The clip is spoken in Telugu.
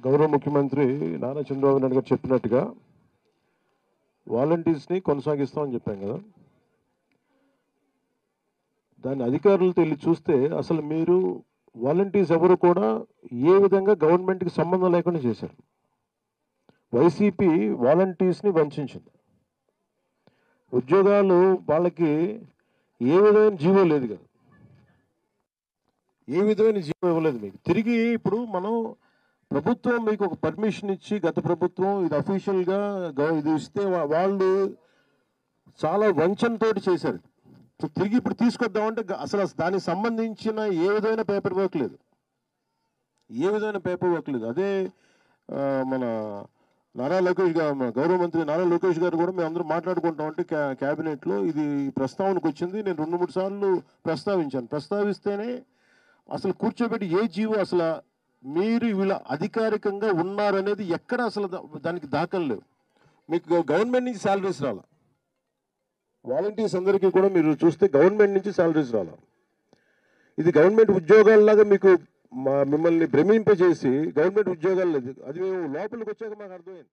గౌరవ ముఖ్యమంత్రి నారా చంద్రబాబు నాయుడు గారు చెప్పినట్టుగా వాలంటీర్స్ని కొనసాగిస్తామని చెప్పాం కదా. దాని అధికారులతో వెళ్ళి చూస్తే అసలు మీరు వాలంటీర్స్ ఎవరు కూడా ఏ విధంగా గవర్నమెంట్కి సంబంధం లేకుండా చేశారు. వైసీపీ వాలంటీర్స్ని వంచింది. ఉద్యోగాలు వాళ్ళకి ఏ విధమైన జీవో లేదు కదా, ఏ విధమైన జీవో ఇవ్వలేదు మీకు. తిరిగి ఇప్పుడు మనం ప్రభుత్వం మీకు ఒక పర్మిషన్ ఇచ్చి, గత ప్రభుత్వం ఇది అఫీషియల్గా ఇది ఇస్తే వాళ్ళు చాలా వంచనతోటి చేశారు. సో తిరిగి ఇప్పుడు తీసుకొద్దామంటే అసలు దానికి సంబంధించిన ఏ విధమైన పేపర్ వర్క్ లేదు, ఏ విధమైన పేపర్ వర్క్ లేదు. అదే మన నారా లోకేష్ గారు, గౌరవ మంత్రి నారా లోకేష్ గారు కూడా మేము అందరూ మాట్లాడుకుంటాం అంటే క్యాబినెట్లో ఇది ప్రస్తావనకు వచ్చింది. నేను 2-3 సార్లు ప్రస్తావించాను. ప్రస్తావిస్తేనే అసలు కూర్చోబెట్టి ఏ జీవో అసలు మీరు వీళ్ళ అధికారికంగా ఉన్నారనేది ఎక్కడ అసలు దానికి దాఖలు లేవు. మీకు గవర్నమెంట్ నుంచి శాలరీస్ రాలా, వాలంటీర్స్ అందరికీ కూడా మీరు చూస్తే గవర్నమెంట్ నుంచి శాలరీస్ రాలా. ఇది గవర్నమెంట్ ఉద్యోగాల్లాగా మీకు మిమ్మల్ని భ్రమింపజేసి గవర్నమెంట్ ఉద్యోగాలు లేదు. అది మేము లోపలికి వచ్చాక మాకు అర్థమైంది.